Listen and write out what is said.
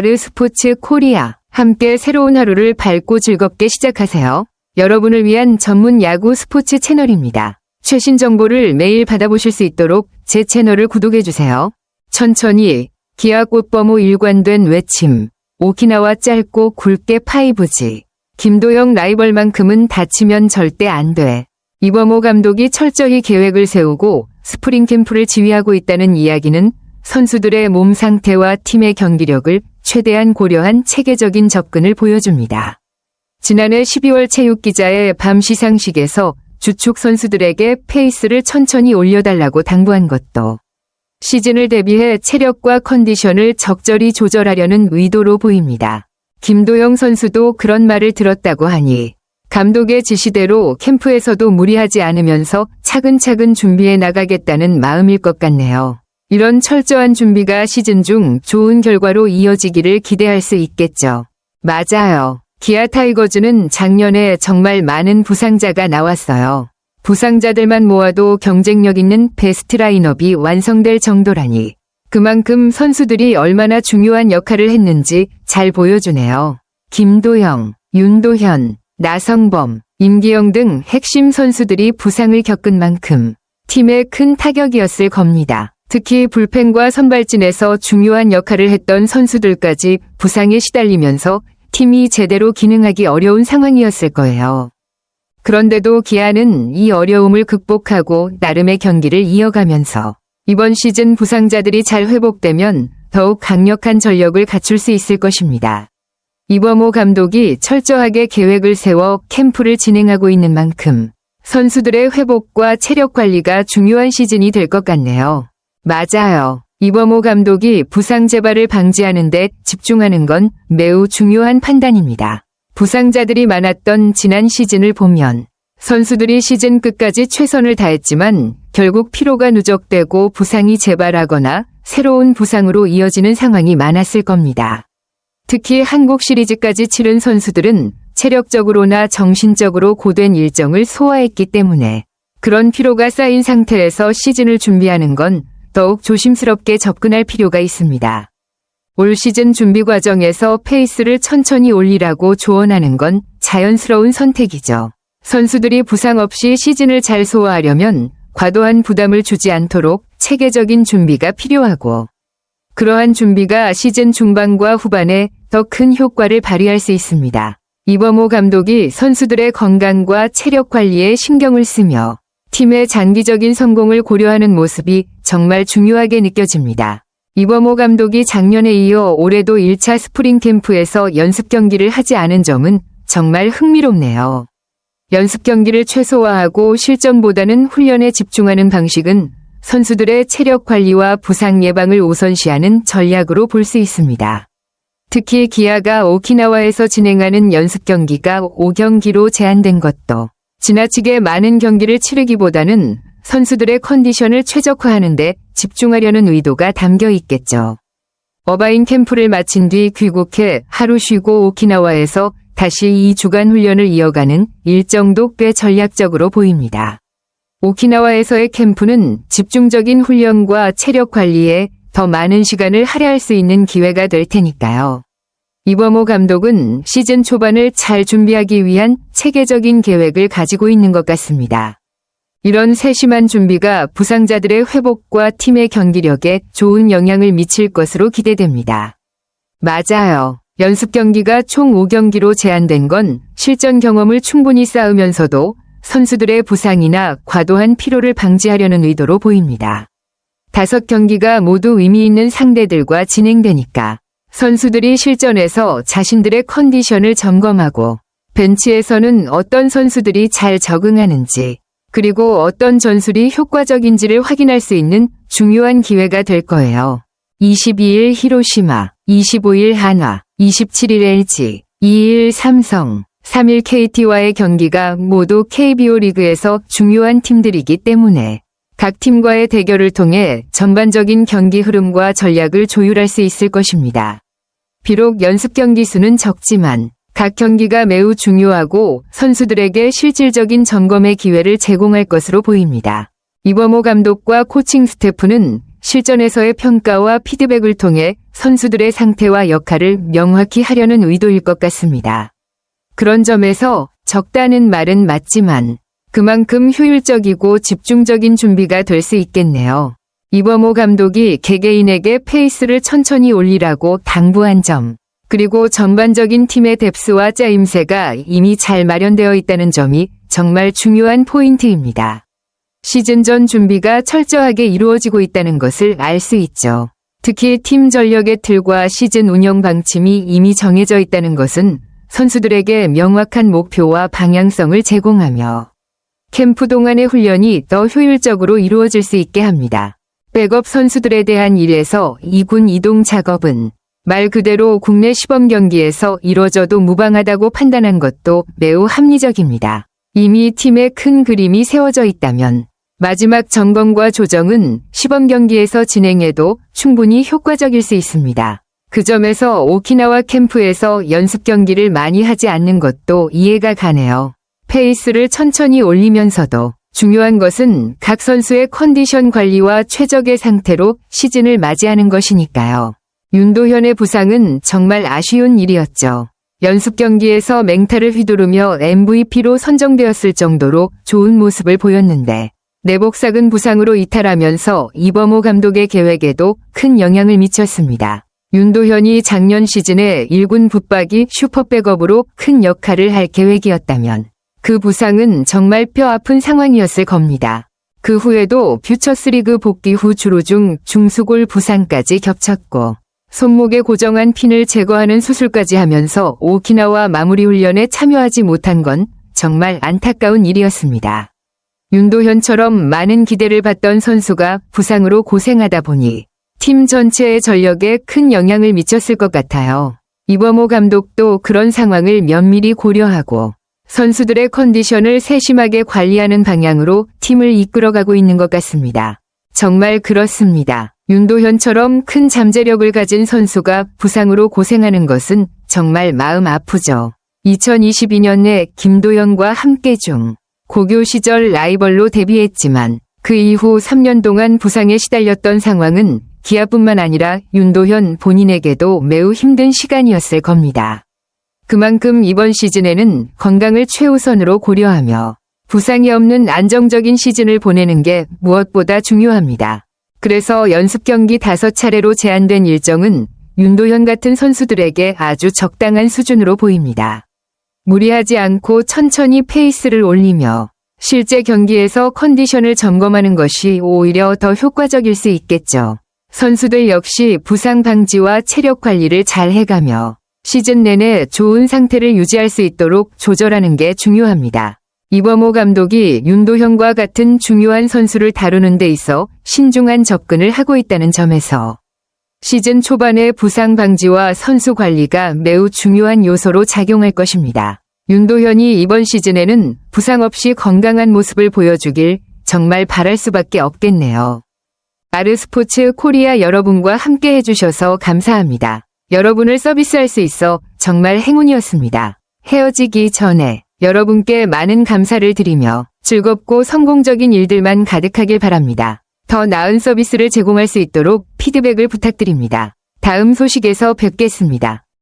아르스포츠 코리아. 함께 새로운 하루를 밝고 즐겁게 시작하세요. 여러분을 위한 전문 야구 스포츠 채널입니다. 최신 정보를 매일 받아보실 수 있도록 제 채널을 구독해주세요. 천천히 기아 꽃범호 일관된 외침. 오키나와 짧고 굵게 파이브지. 김도영 라이벌만큼은 다치면 절대 안 돼. 이범호 감독이 철저히 계획을 세우고 스프링 캠프를 지휘하고 있다는 이야기는 선수들의 몸 상태와 팀의 경기력을 최대한 고려한 체계적인 접근을 보여줍니다. 지난해 12월 체육기자의 밤 시상식에서 주축 선수들에게 페이스를 천천히 올려달라고 당부한 것도 시즌을 대비해 체력과 컨디션을 적절히 조절하려는 의도로 보입니다. 김도영 선수도 그런 말을 들었다고 하니 감독의 지시대로 캠프에서도 무리하지 않으면서 차근차근 준비해 나가겠다는 마음일 것 같네요. 이런 철저한 준비가 시즌 중 좋은 결과로 이어지기를 기대할 수 있겠죠. 맞아요. 기아 타이거즈는 작년에 정말 많은 부상자가 나왔어요. 부상자들만 모아도 경쟁력 있는 베스트 라인업이 완성될 정도라니 그만큼 선수들이 얼마나 중요한 역할을 했는지 잘 보여주네요. 김도영, 윤도현, 나성범, 임기영 등 핵심 선수들이 부상을 겪은 만큼 팀에 큰 타격이었을 겁니다. 특히 불펜과 선발진에서 중요한 역할을 했던 선수들까지 부상에 시달리면서 팀이 제대로 기능하기 어려운 상황이었을 거예요. 그런데도 기아는 이 어려움을 극복하고 나름의 경기를 이어가면서 이번 시즌 부상자들이 잘 회복되면 더욱 강력한 전력을 갖출 수 있을 것입니다. 이범호 감독이 철저하게 계획을 세워 캠프를 진행하고 있는 만큼 선수들의 회복과 체력 관리가 중요한 시즌이 될 것 같네요. 맞아요. 이범호 감독이 부상 재발을 방지하는 데 집중하는 건 매우 중요한 판단입니다. 부상자들이 많았던 지난 시즌을 보면 선수들이 시즌 끝까지 최선을 다했지만 결국 피로가 누적되고 부상이 재발하거나 새로운 부상으로 이어지는 상황이 많았을 겁니다. 특히 한국 시리즈까지 치른 선수들은 체력적으로나 정신적으로 고된 일정을 소화했기 때문에 그런 피로가 쌓인 상태에서 시즌을 준비하는 건 더욱 조심스럽게 접근할 필요가 있습니다. 올 시즌 준비 과정에서 페이스를 천천히 올리라고 조언하는 건 자연스러운 선택이죠. 선수들이 부상 없이 시즌을 잘 소화하려면 과도한 부담을 주지 않도록 체계적인 준비가 필요하고 그러한 준비가 시즌 중반과 후반에 더 큰 효과를 발휘할 수 있습니다. 이범호 감독이 선수들의 건강과 체력 관리에 신경을 쓰며 팀의 장기적인 성공을 고려하는 모습이 정말 중요하게 느껴집니다. 이범호 감독이 작년에 이어 올해도 1차 스프링 캠프에서 연습 경기를 하지 않은 점은 정말 흥미롭네요. 연습 경기를 최소화하고 실전보다는 훈련에 집중하는 방식은 선수들의 체력 관리와 부상 예방을 우선시하는 전략으로 볼 수 있습니다. 특히 기아가 오키나와에서 진행하는 연습 경기가 5경기로 제한된 것도 지나치게 많은 경기를 치르기보다는 선수들의 컨디션을 최적화하는 데 집중하려는 의도가 담겨 있겠죠. 어바인 캠프를 마친 뒤 귀국해 하루 쉬고 오키나와에서 다시 2주간 훈련을 이어가는 일정도 꽤 전략적으로 보입니다. 오키나와에서의 캠프는 집중적인 훈련과 체력 관리에 더 많은 시간을 할애할 수 있는 기회가 될 테니까요. 이범호 감독은 시즌 초반을 잘 준비하기 위한 체계적인 계획을 가지고 있는 것 같습니다. 이런 세심한 준비가 부상자들의 회복과 팀의 경기력에 좋은 영향을 미칠 것으로 기대됩니다. 맞아요. 연습 경기가 총 5경기로 제한된 건 실전 경험을 충분히 쌓으면서도 선수들의 부상이나 과도한 피로를 방지하려는 의도로 보입니다. 5경기가 모두 의미 있는 상대들과 진행되니까 선수들이 실전에서 자신들의 컨디션을 점검하고 벤치에서는 어떤 선수들이 잘 적응하는지 그리고 어떤 전술이 효과적인지를 확인할 수 있는 중요한 기회가 될 거예요. 22일 히로시마, 25일 한화, 27일 LG, 2일 삼성, 3일 KT와의 경기가 모두 KBO 리그에서 중요한 팀들이기 때문에 각 팀과의 대결을 통해 전반적인 경기 흐름과 전략을 조율할 수 있을 것입니다. 비록 연습 경기 수는 적지만 각 경기가 매우 중요하고 선수들에게 실질적인 점검의 기회를 제공할 것으로 보입니다. 이범호 감독과 코칭 스태프는 실전에서의 평가와 피드백을 통해 선수들의 상태와 역할을 명확히 하려는 의도일 것 같습니다. 그런 점에서 적다는 말은 맞지만 그만큼 효율적이고 집중적인 준비가 될 수 있겠네요. 이범호 감독이 개개인에게 페이스를 천천히 올리라고 당부한 점, 그리고 전반적인 팀의 뎁스와 짜임새가 이미 잘 마련되어 있다는 점이 정말 중요한 포인트입니다. 시즌 전 준비가 철저하게 이루어지고 있다는 것을 알 수 있죠. 특히 팀 전력의 틀과 시즌 운영 방침이 이미 정해져 있다는 것은 선수들에게 명확한 목표와 방향성을 제공하며 캠프 동안의 훈련이 더 효율적으로 이루어질 수 있게 합니다. 백업 선수들에 대한 1에서 2군 이동 작업은 말 그대로 국내 시범 경기에서 이루어져도 무방하다고 판단한 것도 매우 합리적입니다. 이미 팀의 큰 그림이 세워져 있다면 마지막 점검과 조정은 시범 경기에서 진행해도 충분히 효과적일 수 있습니다. 그 점에서 오키나와 캠프에서 연습 경기를 많이 하지 않는 것도 이해가 가네요. 페이스를 천천히 올리면서도 중요한 것은 각 선수의 컨디션 관리와 최적의 상태로 시즌을 맞이하는 것이니까요. 윤도현의 부상은 정말 아쉬운 일이었죠. 연습 경기에서 맹타를 휘두르며 MVP로 선정되었을 정도로 좋은 모습을 보였는데 내복삭은 부상으로 이탈하면서 이범호 감독의 계획에도 큰 영향을 미쳤습니다. 윤도현이 작년 시즌에 1군 붙박이 슈퍼백업으로 큰 역할을 할 계획이었다면 그 부상은 정말 뼈아픈 상황이었을 겁니다. 그 후에도 퓨처스리그 복귀 후 주루 중 중수골 부상까지 겹쳤고 손목에 고정한 핀을 제거하는 수술까지 하면서 오키나와 마무리 훈련에 참여하지 못한 건 정말 안타까운 일이었습니다. 윤도현처럼 많은 기대를 받던 선수가 부상으로 고생하다 보니 팀 전체의 전력에 큰 영향을 미쳤을 것 같아요. 이범호 감독도 그런 상황을 면밀히 고려하고 선수들의 컨디션을 세심하게 관리하는 방향으로 팀을 이끌어가고 있는 것 같습니다. 정말 그렇습니다. 윤도현처럼 큰 잠재력을 가진 선수가 부상으로 고생하는 것은 정말 마음 아프죠. 2022년에 김도현과 함께 중 고교 시절 라이벌로 데뷔했지만 그 이후 3년 동안 부상에 시달렸던 상황은 기아뿐만 아니라 윤도현 본인에게도 매우 힘든 시간이었을 겁니다. 그만큼 이번 시즌에는 건강을 최우선으로 고려하며 부상이 없는 안정적인 시즌을 보내는 게 무엇보다 중요합니다. 그래서 연습 경기 5차례로 제한된 일정은 윤도현 같은 선수들에게 아주 적당한 수준으로 보입니다. 무리하지 않고 천천히 페이스를 올리며 실제 경기에서 컨디션을 점검하는 것이 오히려 더 효과적일 수 있겠죠. 선수들 역시 부상 방지와 체력 관리를 잘 해가며 시즌 내내 좋은 상태를 유지할 수 있도록 조절하는 게 중요합니다. 이범호 감독이 윤도현과 같은 중요한 선수를 다루는 데 있어 신중한 접근을 하고 있다는 점에서 시즌 초반의 부상 방지와 선수 관리가 매우 중요한 요소로 작용할 것입니다. 윤도현이 이번 시즌에는 부상 없이 건강한 모습을 보여주길 정말 바랄 수밖에 없겠네요. 아르스포츠 코리아 여러분과 함께 해주셔서 감사합니다. 여러분을 서비스할 수 있어 정말 행운이었습니다. 헤어지기 전에 여러분께 많은 감사를 드리며 즐겁고 성공적인 일들만 가득하길 바랍니다. 더 나은 서비스를 제공할 수 있도록 피드백을 부탁드립니다. 다음 소식에서 뵙겠습니다.